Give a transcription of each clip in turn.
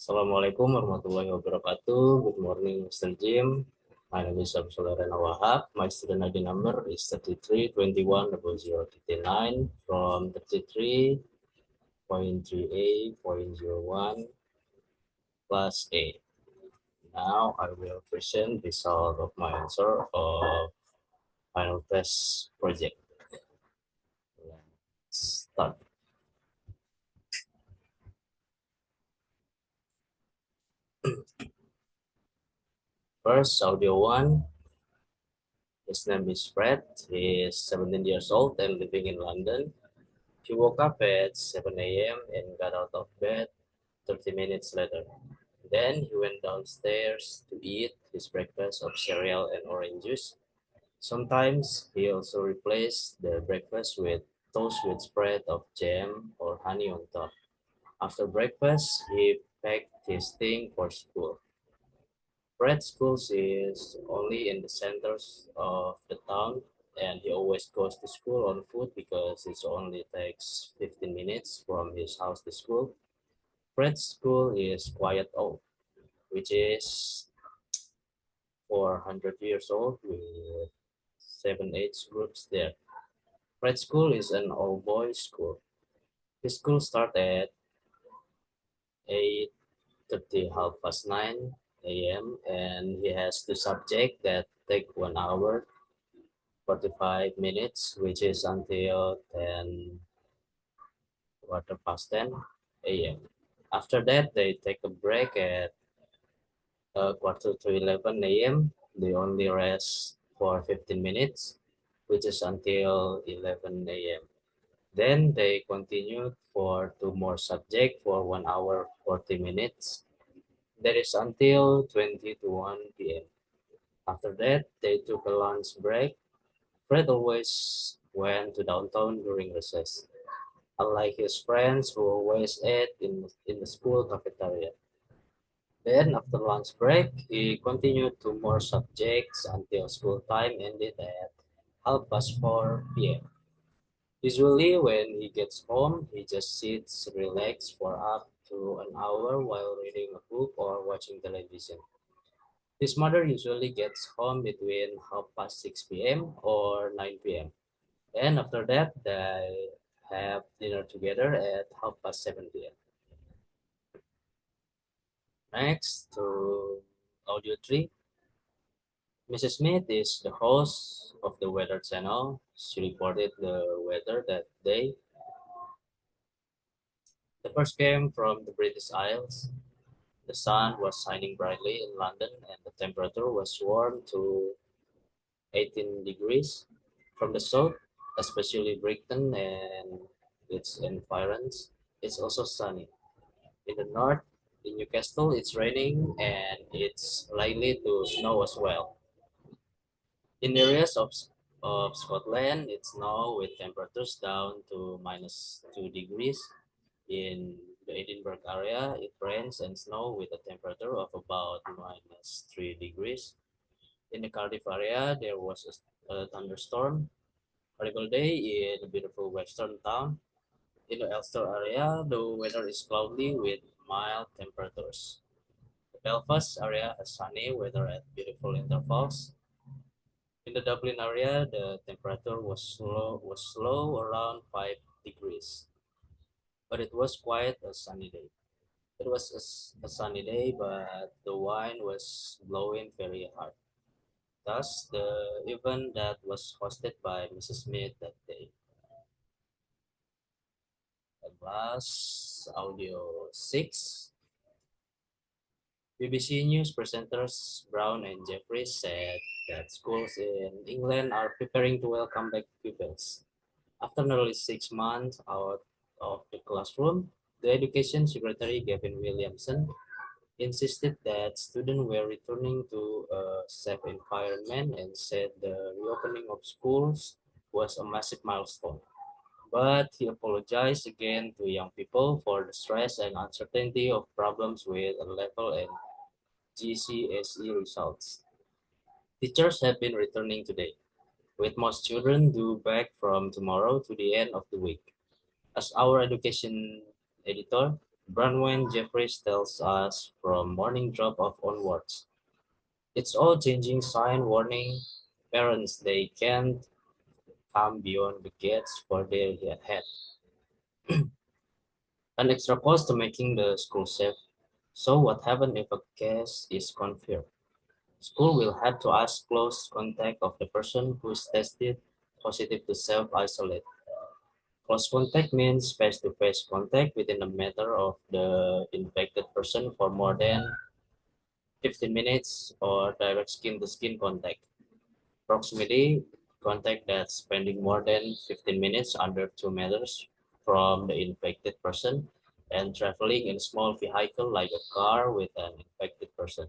Assalamualaikum warahmatullahi wabarakatuh. Good morning, Mr. Jim. My name is Aryana Wahab. My student ID number is 33210039 from 33.3A.01 class A. Now I will present the result of my answer of final test project. Let's start. First, audio one. His name is Fred. He is 17 years old and living in London. He woke up at 7 a.m. and got out of bed 30 minutes later. Then he went downstairs to eat his breakfast of cereal and orange juice. Sometimes he also replaced the breakfast with toast with spread of jam or honey on top. After breakfast, he packed his thing for school. Fred's school is only in the centers of the town, and he always goes to school on foot because it only takes 15 minutes from his house to school. Fred's school is quite old, which is 400 years old with seven age groups there. Fred's school is an all boys school. His school starts at 8:30, 9:30 a.m., and he has two subjects that take 1 hour 45 minutes, which is until 10 quarter past 10 a.m. After that, they take a break at quarter to 11 a.m. They only rest for 15 minutes, which is until 11 a.m. Then they continued for two more subjects for 1 hour 40 minutes. That is until 20 to 1 p.m. After that, they took a lunch break. Fred always went to downtown during recess, unlike his friends who always ate in the school cafeteria. Then, after lunch break, he continued to more subjects until school time ended at 4:30 p.m. Usually, when he gets home, he just sits relaxed for up to an hour while reading a book or watching television. His mother usually gets home between 6:30 p.m. or 9 p.m. And after that, they have dinner together at 7:30 p.m. Next to audio 3. Mrs. Smith is the host of the Weather Channel. She reported the weather that day. The first came from the British Isles. The sun was shining brightly in London and the temperature was warm to 18 degrees. From the south, especially Brighton and its environs, it's also sunny. In the north, in Newcastle, it's raining and it's likely to snow as well. In areas of Scotland, it snows with temperatures down to -2 degrees. In the Edinburgh area, it rains and snow with a temperature of about -3 degrees. In the Cardiff area, there was a thunderstorm. Horrible day in a beautiful western town. In the Ulster area, the weather is cloudy with mild temperatures. The Belfast area has sunny weather at beautiful intervals. In the Dublin area, the temperature was low around 5 degrees, but it was quite a sunny day. It was a sunny day, but the wind was blowing very hard. Thus, the event that was hosted by Mrs. Smith that day. And last, audio 6. BBC News presenters Brown and Jeffries said that schools in England are preparing to welcome back pupils. After nearly 6 months out of the classroom, the Education Secretary Gavin Williamson insisted that students were returning to a safe environment and said the reopening of schools was a massive milestone. But he apologized again to young people for the stress and uncertainty of problems with level and GCSE results. Teachers have been returning today, with most children due back from tomorrow to the end of the week. As our education editor, Bronwyn Jeffries tells us from morning drop-off onwards. It's all changing sign warning parents they can't come beyond the gates for their head. An extra cost to making the school safe. So what happens if a case is confirmed? School will have to ask close contact of the person who's tested positive to self-isolate. Close contact means face-to-face contact within a meter of the infected person for more than 15 minutes or direct skin-to-skin contact. Proximity contact that's spending more than 15 minutes under 2 meters from the infected person and traveling in a small vehicle like a car with an infected person.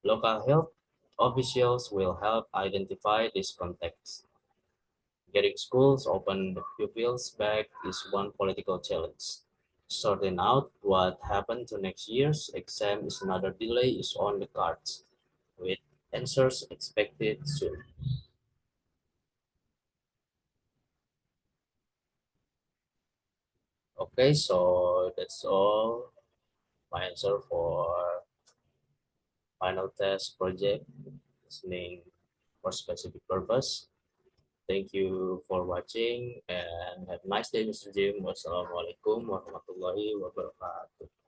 Local health officials will help identify these contacts. Getting schools open the pupils back is one political challenge. Sorting out what happened to next year's exam is another delay is on the cards, with answers expected soon. Okay, so that's all my answer for final test project listening for specific purpose. Thank you for watching and have a nice day, Mr. Jim. Wassalamualaikum warahmatullahi wabarakatuh.